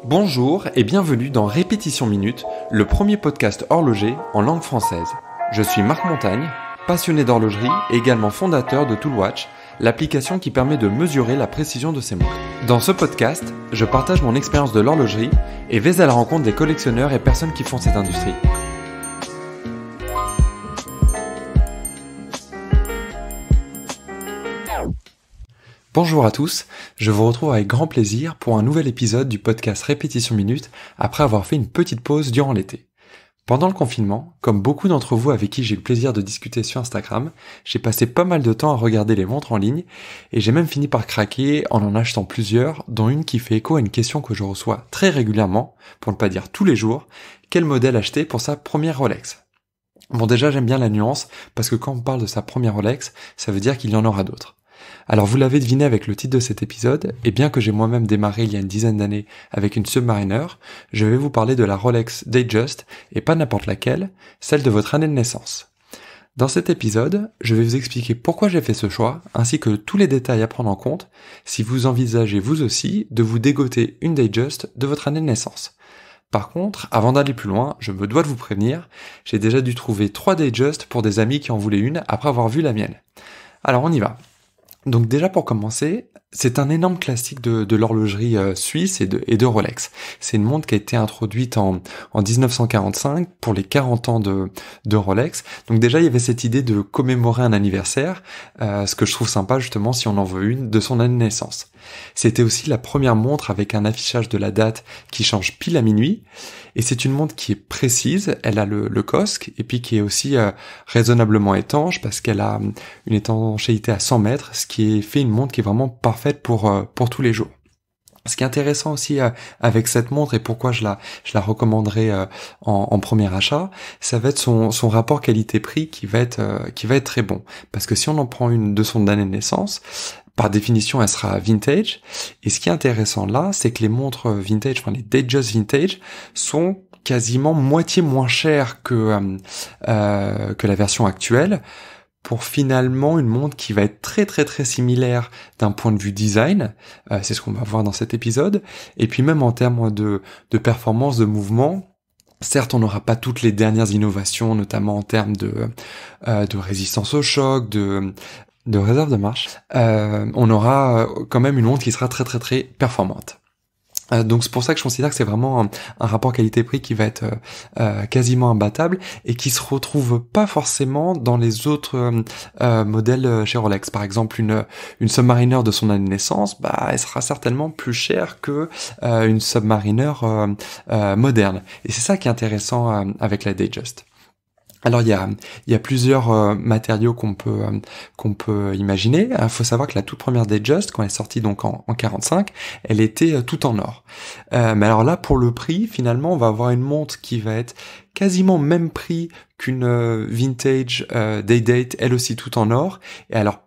Bonjour et bienvenue dans Répétition Minute, le premier podcast horloger en langue française. Je suis Marc Montagne, passionné d'horlogerie et également fondateur de Toolwatch, l'application qui permet de mesurer la précision de ses montres. Dans ce podcast, je partage mon expérience de l'horlogerie et vais à la rencontre des collectionneurs et personnes qui font cette industrie. Bonjour à tous, je vous retrouve avec grand plaisir pour un nouvel épisode du podcast Répétition Minute après avoir fait une petite pause durant l'été. Pendant le confinement, comme beaucoup d'entre vous avec qui j'ai eu le plaisir de discuter sur Instagram, j'ai passé pas mal de temps à regarder les montres en ligne et j'ai même fini par craquer en achetant plusieurs, dont une qui fait écho à une question que je reçois très régulièrement, pour ne pas dire tous les jours, quel modèle acheter pour sa première Rolex ? Bon déjà j'aime bien la nuance parce que quand on parle de sa première Rolex, ça veut dire qu'il y en aura d'autres. Alors vous l'avez deviné avec le titre de cet épisode, et bien que j'ai moi-même démarré il y a une dizaine d'années avec une Submariner, je vais vous parler de la Rolex Datejust, et pas n'importe laquelle, celle de votre année de naissance. Dans cet épisode, je vais vous expliquer pourquoi j'ai fait ce choix, ainsi que tous les détails à prendre en compte, si vous envisagez vous aussi de vous dégoter une Datejust de votre année de naissance. Par contre, avant d'aller plus loin, je me dois de vous prévenir, j'ai déjà dû trouver 3 Datejust pour des amis qui en voulaient une après avoir vu la mienne. Alors on y va. Donc déjà pour commencer, c'est un énorme classique de l'horlogerie suisse et de Rolex. C'est une montre qui a été introduite en 1945 pour les 40 ans de Rolex. Donc déjà il y avait cette idée de commémorer un anniversaire, ce que je trouve sympa justement si on en veut une de son année de naissance. C'était aussi la première montre avec un affichage de la date qui change pile à minuit. Et c'est une montre qui est précise, elle a le COSC, et puis qui est aussi raisonnablement étanche, parce qu'elle a une étanchéité à 100 mètres, ce qui fait une montre qui est vraiment parfaite pour tous les jours. Ce qui est intéressant aussi avec cette montre, et pourquoi je la recommanderais en premier achat, ça va être son rapport qualité-prix qui va être très bon. Parce que si on en prend une de son année de naissance, par définition, elle sera vintage. Et ce qui est intéressant là, c'est que les montres vintage, enfin les Datejust vintage, sont quasiment moitié moins chères que la version actuelle, pour finalement une montre qui va être très très très similaire d'un point de vue design. C'est ce qu'on va voir dans cet épisode. Et puis même en termes de performance, de mouvement. Certes, on n'aura pas toutes les dernières innovations, notamment en termes de résistance au choc, de réserve de marche, on aura quand même une montre qui sera très très très performante. Donc c'est pour ça que je considère que c'est vraiment un rapport qualité-prix qui va être quasiment imbattable et qui se retrouve pas forcément dans les autres modèles chez Rolex. Par exemple, une Submariner de son année de naissance, elle sera certainement plus chère que une Submariner moderne. Et c'est ça qui est intéressant avec la Datejust. Alors il y a plusieurs matériaux qu'on peut imaginer. Il faut savoir que la toute première Datejust, quand elle est sortie donc en 45, elle était tout en or. Mais alors là, pour le prix, finalement, on va avoir une montre qui va être quasiment même prix qu'une vintage Day-Date, elle aussi tout en or. Et alors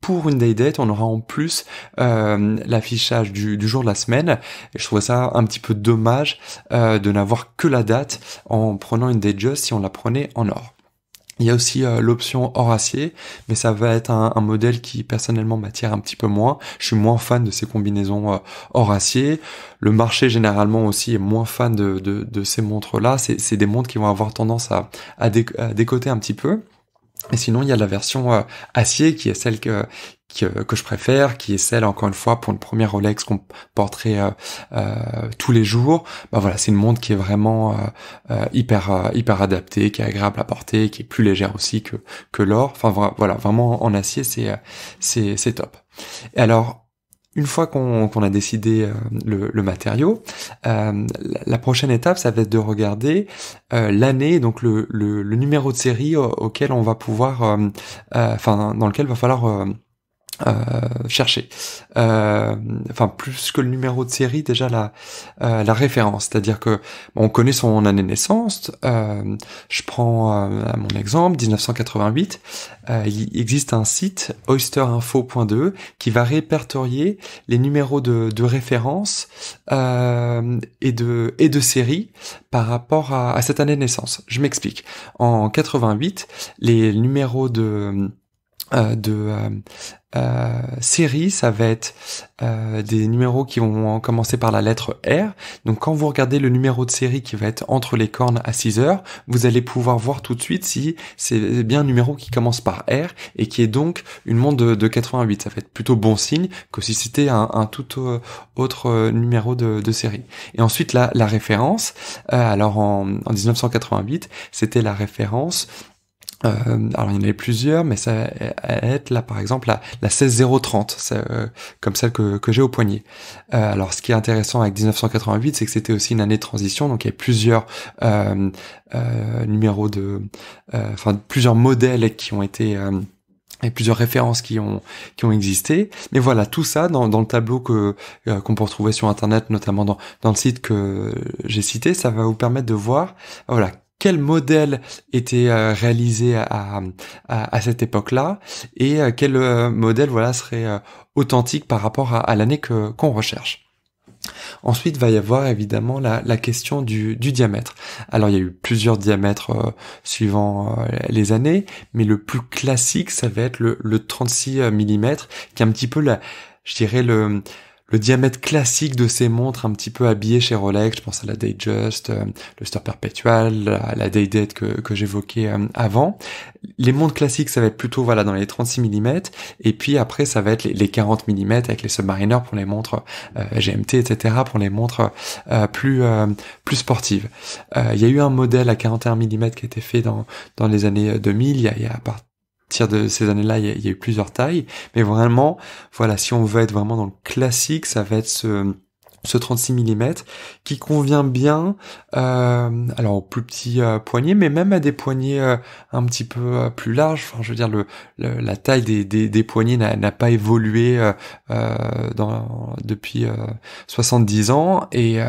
pour une Day-Date, on aura en plus l'affichage du jour de la semaine. Et je trouvais ça un petit peu dommage de n'avoir que la date en prenant une Datejust si on la prenait en or. Il y a aussi l'option or acier, mais ça va être un modèle qui personnellement m'attire un petit peu moins. Je suis moins fan de ces combinaisons or acier. Le marché généralement aussi est moins fan de ces montres-là. C'est des montres qui vont avoir tendance à décoter un petit peu. Et sinon, il y a la version acier qui est celle que je préfère, qui est celle, encore une fois, pour une première Rolex qu'on porterait tous les jours. Voilà, c'est une montre qui est vraiment hyper adaptée, qui est agréable à porter, qui est plus légère aussi que l'or. Enfin voilà, vraiment en acier, c'est top. Et alors, une fois qu'on a décidé le matériau, la prochaine étape, ça va être de regarder l'année, donc le numéro de série auquel on va pouvoir, dans lequel va falloir chercher. Plus que le numéro de série, déjà la référence, c'est-à-dire que on connaît son année de naissance. Je prends mon exemple 1988. Il existe un site oysterinfo.de qui va répertorier les numéros de référence et de série par rapport à cette année de naissance. Je m'explique. En 88, les numéros série, ça va être des numéros qui vont commencer par la lettre R. Donc quand vous regardez le numéro de série qui va être entre les cornes à 6 heures, vous allez pouvoir voir tout de suite si c'est bien un numéro qui commence par R et qui est donc une montre de 88. Ça va être plutôt bon signe que si c'était un tout autre numéro de série. Et ensuite la référence, alors en 1988, c'était la référence. Alors il y en avait plusieurs, mais ça va être là par exemple la 16030, comme celle que j'ai au poignet. Alors ce qui est intéressant avec 1988, c'est que c'était aussi une année de transition, donc il y avait plusieurs numéros plusieurs modèles qui ont été et plusieurs références qui ont existé. Mais voilà, tout ça dans le tableau qu'on peut retrouver sur internet, notamment dans le site que j'ai cité, ça va vous permettre de voir voilà quel modèle était réalisé à cette époque-là et quel modèle voilà serait authentique par rapport à l'année qu'on recherche. Ensuite, va y avoir évidemment la question du diamètre. Alors, il y a eu plusieurs diamètres suivant les années, mais le plus classique, ça va être le 36 mm, qui est un petit peu je dirais le diamètre classique de ces montres un petit peu habillées chez Rolex. Je pense à la Datejust, le Star Perpetual, la Day-Date que j'évoquais avant. Les montres classiques, ça va être plutôt voilà dans les 36 mm, et puis après ça va être les 40 mm avec les Submariner pour les montres GMT, etc. pour les montres plus sportives. Il y a eu un modèle à 41 mm qui a été fait dans les années 2000. Il y a à partir de ces années-là, il y a eu plusieurs tailles, mais vraiment, voilà, si on veut être vraiment dans le classique, ça va être ce 36 mm qui convient bien alors aux plus petits poignets, mais même à des poignets un petit peu plus larges. Enfin, je veux dire la taille des poignets n'a pas évolué depuis 70 ans et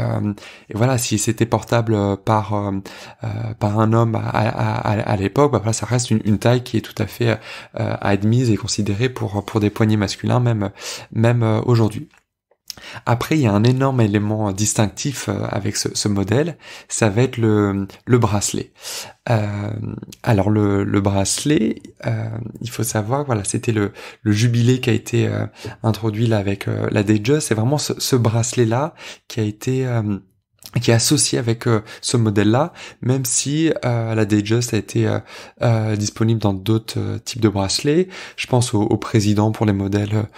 voilà, si c'était portable par un homme à l'époque, bah voilà, ça reste une taille qui est tout à fait admise et considérée pour des poignets masculins même aujourd'hui. Après, il y a un énorme élément distinctif avec ce modèle, ça va être le bracelet. Alors le bracelet, il faut savoir, voilà, c'était le jubilé qui a été introduit là avec la Datejust. C'est vraiment ce bracelet-là qui a été qui est associé avec ce modèle-là, même si la Datejust a été disponible dans d'autres types de bracelets. Je pense au président pour les modèles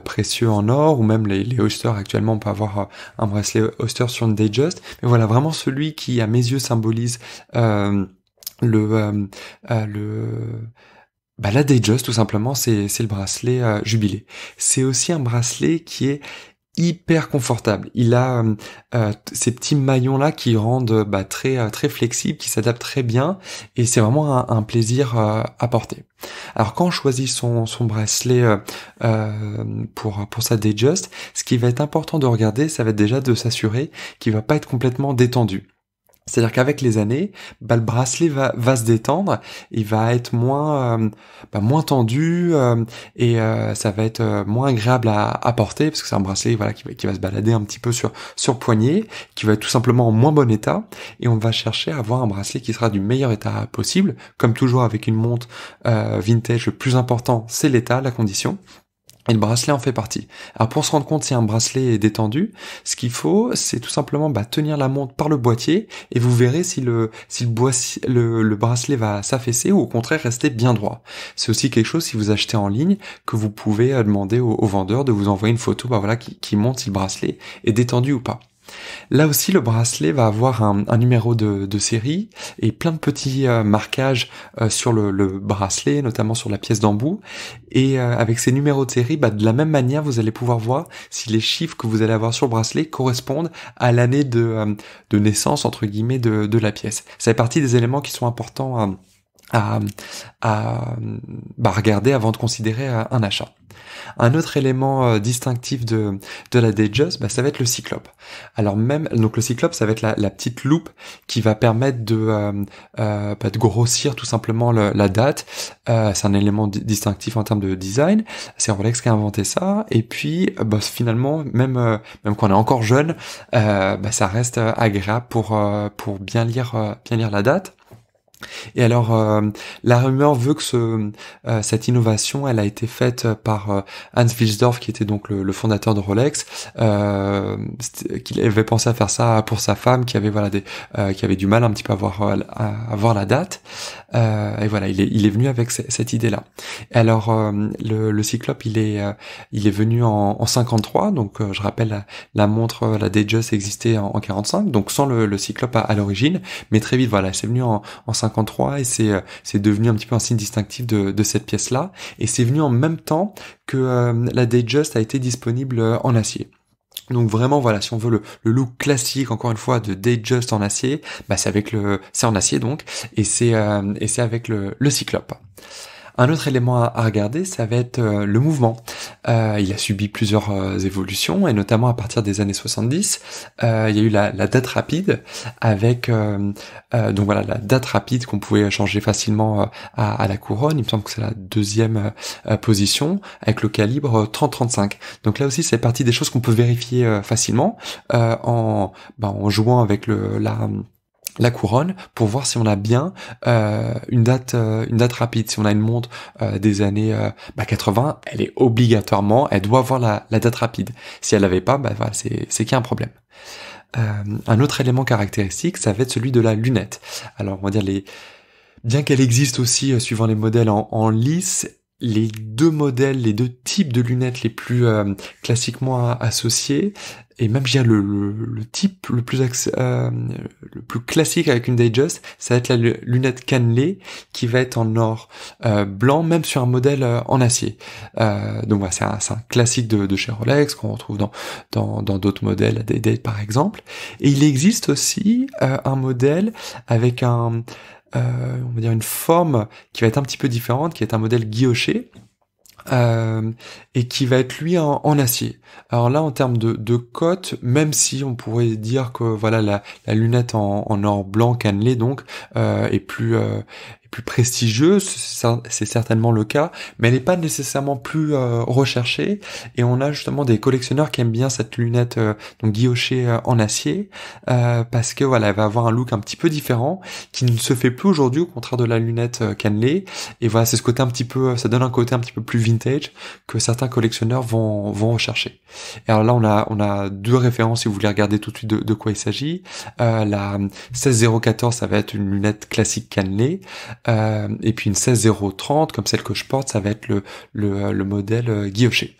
précieux en or, ou même les Oyster. Actuellement, on peut avoir un bracelet Oyster sur une Datejust. Mais voilà, vraiment celui qui, à mes yeux, symbolise la Datejust, tout simplement, c'est le bracelet jubilé. C'est aussi un bracelet qui est hyper confortable. Il a ces petits maillons là qui rendent très flexibles, qui s'adaptent très bien, et c'est vraiment un plaisir à porter. Alors quand on choisit son bracelet pour sa Datejust, ce qui va être important de regarder, ça va être déjà de s'assurer qu'il va pas être complètement détendu. C'est-à-dire qu'avec les années, le bracelet va se détendre, il va être moins tendu et ça va être moins agréable à porter, parce que c'est un bracelet voilà qui va se balader un petit peu sur poignet, qui va être tout simplement en moins bon état, et on va chercher à avoir un bracelet qui sera du meilleur état possible. Comme toujours avec une montre vintage, le plus important c'est l'état, la condition. Et le bracelet en fait partie. Alors pour se rendre compte si un bracelet est détendu, ce qu'il faut, c'est tout simplement tenir la montre par le boîtier, et vous verrez si le bracelet va s'affaisser ou au contraire rester bien droit. C'est aussi quelque chose, si vous achetez en ligne, que vous pouvez demander au vendeur de vous envoyer une photo qui montre si le bracelet est détendu ou pas. Là aussi, le bracelet va avoir un numéro de série et plein de petits marquages sur le bracelet, notamment sur la pièce d'embout. Et avec ces numéros de série, de la même manière, vous allez pouvoir voir si les chiffres que vous allez avoir sur le bracelet correspondent à l'année de naissance, entre guillemets, de la pièce. Ça fait partie des éléments qui sont importants à regarder avant de considérer un achat. Un autre élément distinctif de la Datejust, ça va être le cyclope. Alors donc le cyclope, ça va être la petite loupe qui va permettre de grossir tout simplement la date. C'est un élément distinctif en termes de design. C'est Rolex qui a inventé ça. Et puis finalement, même quand on est encore jeune, ça reste agréable pour bien lire la date. Et alors, la rumeur veut que cette innovation, elle a été faite par Hans Wilsdorf, qui était donc le fondateur de Rolex, qu'il avait pensé à faire ça pour sa femme, qui avait qui avait du mal un petit peu à voir la date. Et voilà, il est venu avec cette idée-là. Et alors, le Cyclope, il est venu en 53, donc je rappelle la montre, la Datejust existait en 45, donc sans le Cyclope à l'origine, mais très vite, voilà, c'est venu en 53 et c'est devenu un petit peu un signe distinctif de cette pièce-là, et c'est venu en même temps que la Datejust a été disponible en acier. Donc vraiment voilà, si on veut le look classique encore une fois de Datejust en acier, bah c'est en acier donc, et c'est avec le Cyclope. Un autre élément à regarder, ça va être le mouvement. Il a subi plusieurs évolutions, et notamment à partir des années 70, il y a eu la date rapide, avec donc voilà, la date rapide qu'on pouvait changer facilement à la couronne. Il me semble que c'est la deuxième position, avec le calibre 30-35. Donc là aussi, c'est partie des choses qu'on peut vérifier facilement en jouant avec la couronne, pour voir si on a bien une date rapide. Si on a une montre des années 80, elle doit avoir la date rapide. Si elle l'avait pas, voilà, c'est qu'il y a un problème. Un autre élément caractéristique, ça va être celui de la lunette. Alors on va dire bien qu'elle existe aussi suivant les modèles en lisse, les deux types de lunettes les plus classiquement associés, et même je dirais le type le plus classique avec une Datejust, ça va être la lunette cannelée, qui va être en or blanc, même sur un modèle en acier. Donc voilà, c'est un classique de chez Rolex qu'on retrouve dans d'autres modèles, des Date par exemple. Et il existe aussi un modèle avec on va dire une forme qui va être un petit peu différente, qui est un modèle guilloché, et qui va être lui en acier. Alors là, en termes de cote, même si on pourrait dire que voilà, la lunette en or blanc cannelé donc est plus prestigieuse, c'est certainement le cas, mais elle n'est pas nécessairement plus recherchée, et on a justement des collectionneurs qui aiment bien cette lunette donc guillochée en acier, parce que voilà, elle va avoir un look un petit peu différent, qui ne se fait plus aujourd'hui, au contraire de la lunette cannelée, et voilà, c'est ce côté un petit peu, ça donne un côté un petit peu plus vintage que certains collectionneurs vont rechercher. Et alors là, on a deux références si vous voulez regarder tout de suite de quoi il s'agit. La 16014, ça va être une lunette classique cannelée. Et puis une 16030, comme celle que je porte, ça va être le modèle guilloché.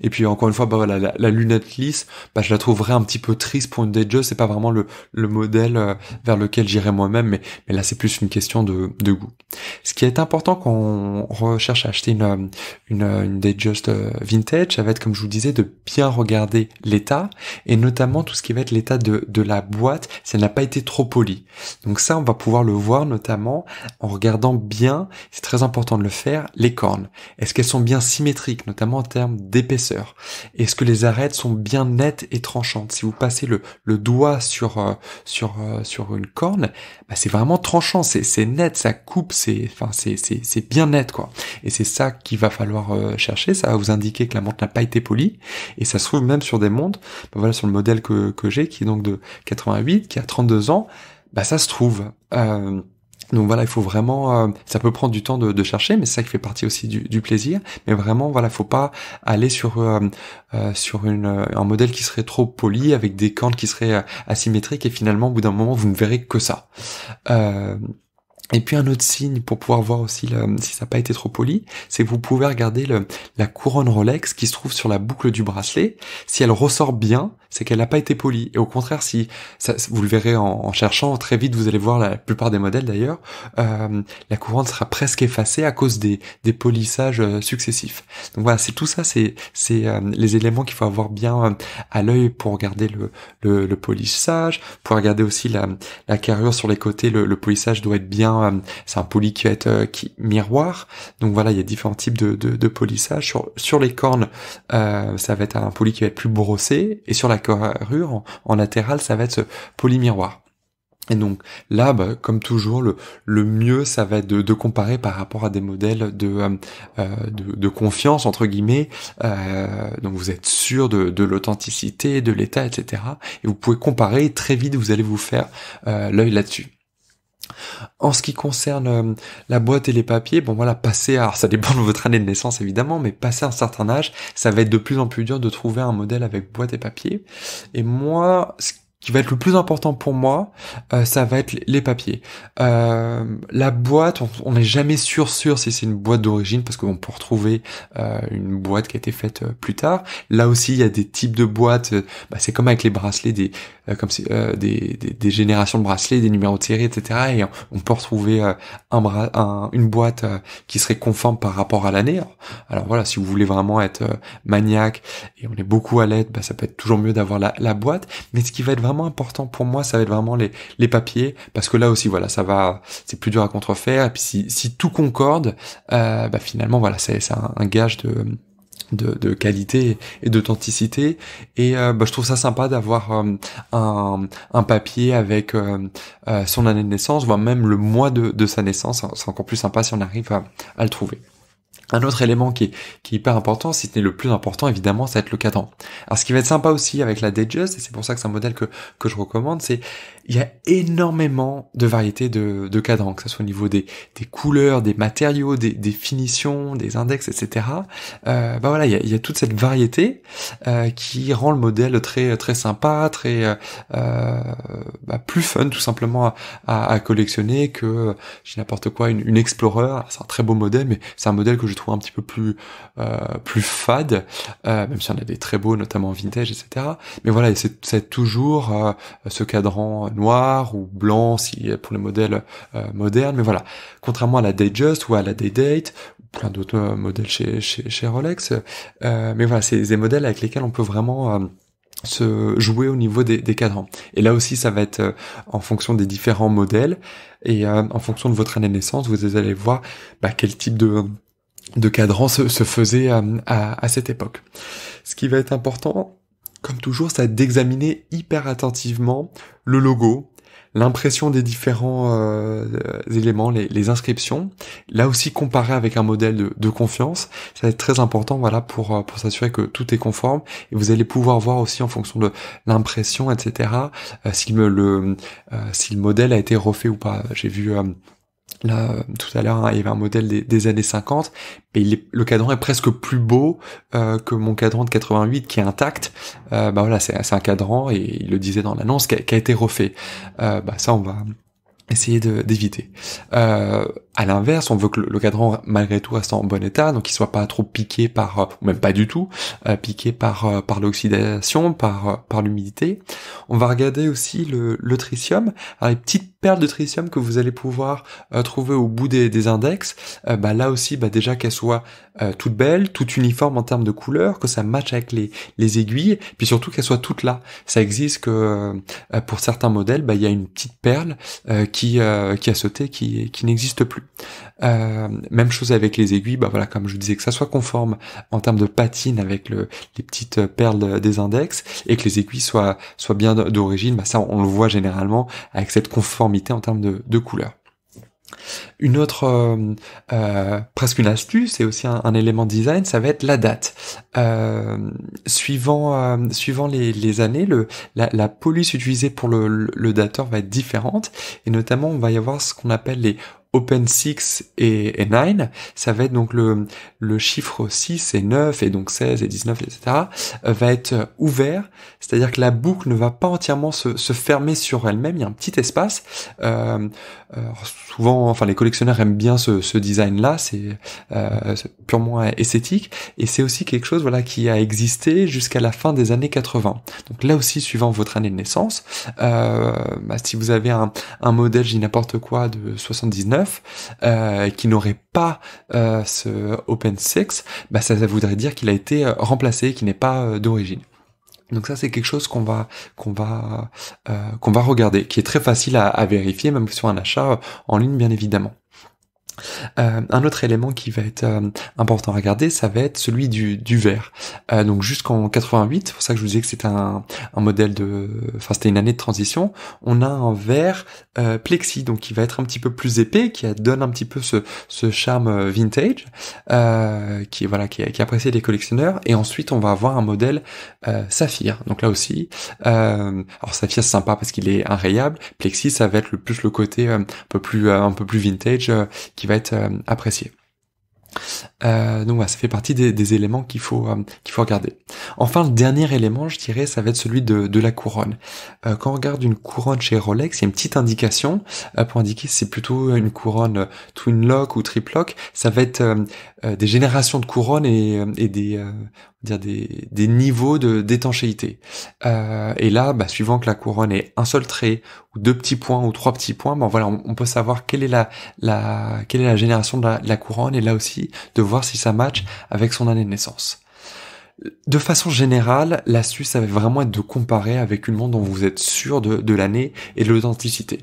Et puis encore une fois, voilà, la lunette lisse, je la trouverais un petit peu triste pour une Datejust. C'est pas vraiment le modèle vers lequel j'irais moi-même, mais là c'est plus une question de goût. Ce qui est important quand on recherche à acheter une Datejust vintage, ça va être, comme je vous disais, de bien regarder l'état, et notamment tout ce qui va être l'état de la boîte, si elle n'a pas été trop polie. Donc ça, on va pouvoir le voir notamment en regardant bien, c'est très important de le faire, les cornes. Est-ce qu'elles sont bien symétriques, notamment en termes d'épaisseur? Est-ce que les arêtes sont bien nettes et tranchantes? Si vous passez le doigt sur une corne, c'est vraiment tranchant, c'est net, ça coupe, c'est bien net quoi. Et c'est ça qu'il va falloir chercher. Ça va vous indiquer que la montre n'a pas été polie, et ça se trouve même sur des montres. Voilà, sur le modèle que j'ai, qui est donc de 88, qui a 32 ans, ça se trouve. Donc voilà, il faut vraiment, ça peut prendre du temps de chercher, mais c'est ça qui fait partie aussi du plaisir. Mais vraiment, voilà, faut pas aller sur un modèle qui serait trop poli, avec des cornes qui seraient asymétriques, et finalement, au bout d'un moment, vous ne verrez que ça. Et puis un autre signe pour pouvoir voir aussi si ça n'a pas été trop poli, c'est que vous pouvez regarder la couronne Rolex qui se trouve sur la boucle du bracelet. Si elle ressort bien, c'est qu'elle n'a pas été polie. Et au contraire, si ça, vous le verrez en cherchant, très vite vous allez voir, la plupart des modèles d'ailleurs, la couronne sera presque effacée à cause des polissages successifs. Donc voilà, c'est tout ça, c'est les éléments qu'il faut avoir bien à l'œil pour regarder le polissage, pour regarder aussi la carrure sur les côtés. Le polissage doit être bien, c'est un poli qui va être miroir. Donc voilà, il y a différents types de polissage. Sur les cornes, ça va être un poli qui va être plus brossé, et sur la carrure en latéral, ça va être ce poli miroir. Et donc là, comme toujours, le mieux, ça va être de comparer par rapport à des modèles de confiance entre guillemets. Donc vous êtes sûr de l'authenticité, de l'état, etc. Et vous pouvez comparer, et très vite vous allez vous faire l'œil là-dessus. En ce qui concerne la boîte et les papiers, bon voilà, alors ça dépend de votre année de naissance évidemment, mais passer un certain âge, ça va être de plus en plus dur de trouver un modèle avec boîte et papier. Et moi, ce qui va être le plus important pour moi, ça va être les papiers. La boîte, on n'est jamais sûr si c'est une boîte d'origine, parce qu'on peut retrouver une boîte qui a été faite plus tard. Là aussi, il y a des types de boîtes. C'est comme avec les bracelets, des générations de bracelets, des numéros de série, etc. Et on peut retrouver une boîte qui serait conforme par rapport à l'année. Alors voilà, si vous voulez vraiment être maniaque et on est beaucoup à l'aide, ça peut être toujours mieux d'avoir la boîte. Mais ce qui va être vraiment important pour moi, ça va être vraiment les papiers, parce que là aussi, voilà, c'est plus dur à contrefaire. Et puis si tout concorde, finalement, voilà, c'est un gage de qualité et d'authenticité, et je trouve ça sympa d'avoir un papier avec son année de naissance, voire même le mois de sa naissance. C'est encore plus sympa si on arrive à le trouver. Un autre élément qui est hyper important, si ce n'est le plus important évidemment, ça va être le cadran. Alors ce qui va être sympa aussi avec la Datejust, et c'est pour ça que c'est un modèle que je recommande, c'est il y a énormément de variétés de cadrans, que ce soit au niveau des couleurs, des matériaux, des finitions, des index, etc. Voilà, il y a toute cette variété qui rend le modèle très très sympa, très plus fun tout simplement à collectionner que n'importe quoi, une Explorer. C'est un très beau modèle, mais c'est un modèle que je trouve un petit peu plus fade, même si on a des très beaux, notamment vintage, etc. Mais voilà, c'est toujours ce cadran noir ou blanc pour les modèles modernes. Mais voilà, contrairement à la Datejust ou à la Day-Date, plein d'autres modèles chez Rolex, mais voilà, c'est des modèles avec lesquels on peut vraiment se jouer au niveau des cadrans. Et là aussi, ça va être en fonction des différents modèles et en fonction de votre année de naissance, vous allez voir quel type de cadran se faisait à cette époque. Ce qui va être important, comme toujours, c'est d'examiner hyper attentivement le logo, l'impression des différents éléments, les inscriptions. Là aussi, comparer avec un modèle de confiance, ça va être très important, voilà, pour s'assurer que tout est conforme. Et vous allez pouvoir voir aussi en fonction de l'impression, etc., si le modèle a été refait ou pas. J'ai vu là, tout à l'heure, il y avait un modèle des années 50, et le cadran est presque plus beau que mon cadran de 88 qui est intact. Voilà, c'est un cadran, et il le disait dans l'annonce, qui a été refait. Ça, on va essayer d'éviter. À l'inverse, on veut que le cadran malgré tout reste en bon état, donc qu'il soit pas trop piqué ou même pas du tout, piqué par l'oxydation, par l'humidité. On va regarder aussi le tritium. Alors les petites perles de tritium que vous allez pouvoir trouver au bout des index, là aussi, déjà qu'elles soient toutes belles, toutes uniformes en termes de couleur, que ça matche avec les aiguilles, puis surtout qu'elles soient toutes là. Ça existe que pour certains modèles, il y a une petite perle qui a sauté, qui n'existe plus. Même chose avec les aiguilles, voilà, comme je vous disais, que ça soit conforme en termes de patine avec les petites perles des index, et que les aiguilles soient bien d'origine. Ça, on le voit généralement avec cette conformité en termes de couleur. Une autre, presque une astuce, et aussi un élément design, ça va être la date. Suivant les années, la police utilisée pour le dateur va être différente, et notamment on va y avoir ce qu'on appelle les Open 6 et 9, ça va être donc le chiffre 6 et 9, et donc 16 et 19, etc., va être ouvert, c'est-à-dire que la boucle ne va pas entièrement se fermer sur elle-même, il y a un petit espace. Souvent, les collectionneurs aiment bien ce design-là, c'est purement esthétique, et c'est aussi quelque chose, voilà, qui a existé jusqu'à la fin des années 80. Donc là aussi, suivant votre année de naissance, si vous avez un modèle, je dis n'importe quoi, de 79, qui n'aurait pas ce Open 6, ça voudrait dire qu'il a été remplacé, qu'il n'est pas d'origine. Donc ça, c'est quelque chose qu'on va regarder, qui est très facile à vérifier, même sur un achat en ligne, bien évidemment. Un autre élément qui va être important à regarder, ça va être celui du verre. Donc jusqu'en 88, c'est pour ça que je vous disais que c'était un modèle c'était une année de transition. On a un verre plexi, donc qui va être un petit peu plus épais, qui donne un petit peu ce charme vintage, qui est apprécié des collectionneurs. Et ensuite, on va avoir un modèle saphir. Donc là aussi, alors saphir c'est sympa parce qu'il est inrayable. Plexi, ça va être plus le côté un peu plus vintage qui va être apprécié. Donc voilà, ça fait partie des éléments qu'il faut regarder. Enfin, le dernier élément, je dirais, ça va être celui de la couronne. Quand on regarde une couronne chez Rolex, il y a une petite indication pour indiquer si c'est plutôt une couronne twin lock ou triple lock. Ça va être des générations de couronnes et des niveaux d'étanchéité. Et là, suivant que la couronne est un seul trait ou deux petits points ou trois petits points, voilà, on peut savoir quelle est la génération de la couronne, et là aussi de voir si ça match avec son année de naissance. De façon générale, l'astuce, ça va vraiment être de comparer avec une montre dont vous êtes sûr de l'année et de l'authenticité.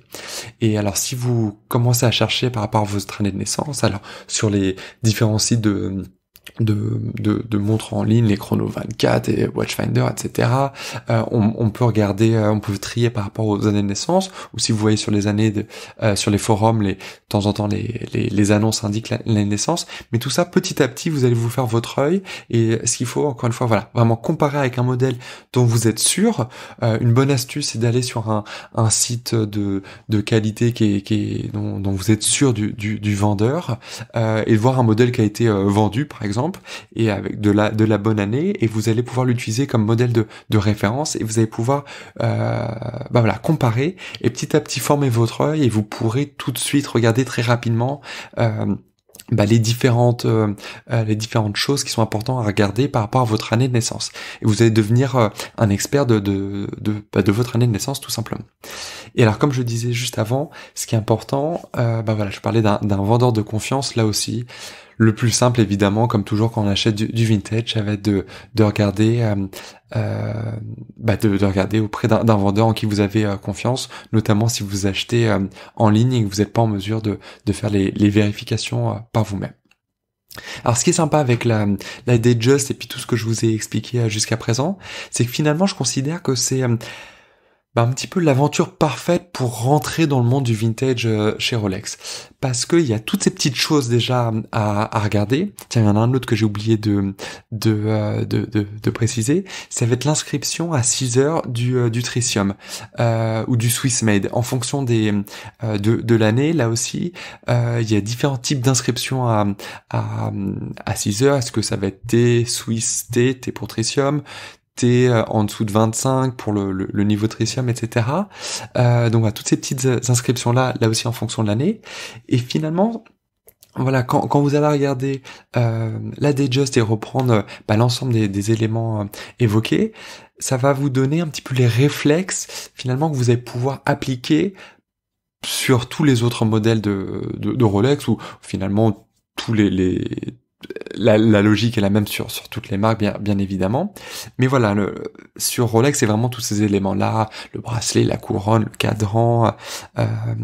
Et alors, si vous commencez à chercher par rapport à votre année de naissance, alors sur les différents sites de montres en ligne, les Chrono 24 et Watchfinder, etc. On peut regarder, on peut trier par rapport aux années de naissance, ou si vous voyez sur les années sur les forums, de temps en temps les annonces indiquent l'année de naissance, mais tout ça petit à petit vous allez vous faire votre œil, et ce qu'il faut encore une fois, voilà, vraiment comparer avec un modèle dont vous êtes sûr. Une bonne astuce, c'est d'aller sur un site de qualité dont vous êtes sûr du vendeur, et de voir un modèle qui a été vendu par exemple, et avec de la bonne année, et vous allez pouvoir l'utiliser comme modèle de référence, et vous allez pouvoir comparer et petit à petit former votre œil, et vous pourrez tout de suite regarder très rapidement les différentes choses qui sont importantes à regarder par rapport à votre année de naissance, et vous allez devenir un expert de votre année de naissance, tout simplement. Et alors, comme je disais juste avant, ce qui est important, je parlais d'un vendeur de confiance. Là aussi, le plus simple, évidemment, comme toujours quand on achète du vintage, ça va être de regarder de regarder auprès d'un vendeur en qui vous avez confiance, notamment si vous achetez en ligne et que vous n'êtes pas en mesure de faire les vérifications par vous-même. Alors, ce qui est sympa avec la Datejust et puis tout ce que je vous ai expliqué jusqu'à présent, c'est que finalement, je considère que c'est un petit peu l'aventure parfaite pour rentrer dans le monde du vintage chez Rolex, parce qu'il y a toutes ces petites choses déjà à regarder. Tiens, il y en a un autre que j'ai oublié de préciser, ça va être l'inscription à 6 heures du Tritium ou du Swiss Made, en fonction de l'année. Là aussi, il y a différents types d'inscriptions à 6 heures. Est-ce que ça va être T, Swiss T pour Tritium, T en dessous de 25 pour le niveau Tritium, etc. Donc toutes ces petites inscriptions là aussi en fonction de l'année. Et finalement, voilà, quand vous allez regarder la Datejust et reprendre l'ensemble des éléments évoqués, ça va vous donner un petit peu les réflexes finalement que vous allez pouvoir appliquer sur tous les autres modèles de Rolex, ou finalement tous la logique est la même sur toutes les marques, bien évidemment. Mais voilà, sur Rolex, c'est vraiment tous ces éléments-là, le bracelet, la couronne, le cadran,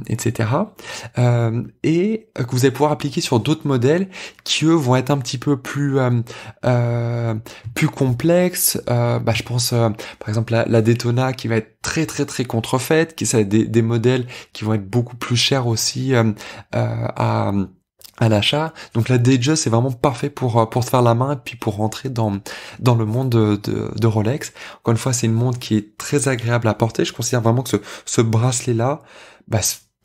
etc. Et que vous allez pouvoir appliquer sur d'autres modèles qui, eux, vont être un petit peu plus complexes. Je pense, par exemple, la Daytona, qui va être très très très contrefaite, ça va être des modèles qui vont être beaucoup plus chers aussi à l'achat. Donc la Datejust, c'est vraiment parfait pour se faire la main et puis pour rentrer dans le monde de Rolex. Encore une fois, c'est une montre qui est très agréable à porter. Je considère vraiment que ce bracelet là,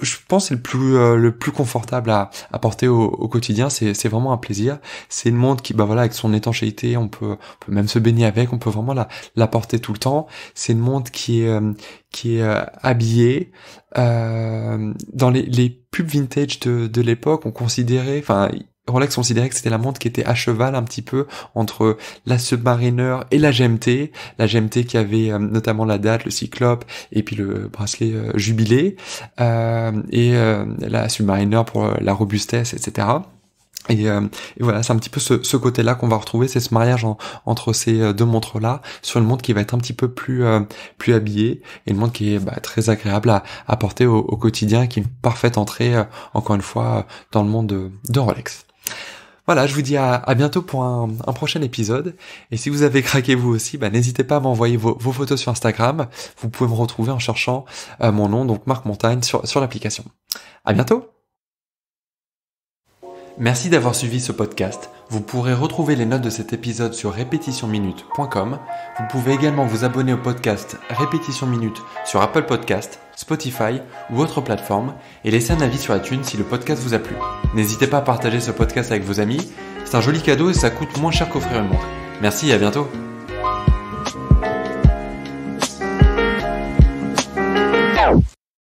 je pense que c'est le plus confortable à porter au quotidien. C'est vraiment un plaisir. C'est une montre qui, avec son étanchéité, on peut même se baigner avec. On peut vraiment la porter tout le temps. C'est une montre qui est habillée. Dans les pubs vintage de l'époque, Rolex considérait que c'était la montre qui était à cheval un petit peu entre la Submariner et la GMT. La GMT qui avait notamment la date, le cyclope, et puis le bracelet jubilé, et la Submariner pour la robustesse, etc. Et voilà, c'est un petit peu ce côté-là qu'on va retrouver, c'est ce mariage entre ces deux montres-là, sur une montre qui va être un petit peu plus habillée, et une montre qui est très agréable à porter au quotidien, qui est une parfaite entrée, encore une fois, dans le monde de Rolex. Voilà, je vous dis à bientôt pour un prochain épisode. Et si vous avez craqué vous aussi, n'hésitez pas à m'envoyer vos photos sur Instagram. Vous pouvez me retrouver en cherchant mon nom, donc Marc Montagne, sur l'application. À bientôt! Merci d'avoir suivi ce podcast. Vous pourrez retrouver les notes de cet épisode sur répétitionminute.com. Vous pouvez également vous abonner au podcast Répétition Minute sur Apple Podcast, Spotify ou autre plateforme et laisser un avis sur iTunes si le podcast vous a plu. N'hésitez pas à partager ce podcast avec vos amis. C'est un joli cadeau et ça coûte moins cher qu'offrir une montre. Merci et à bientôt.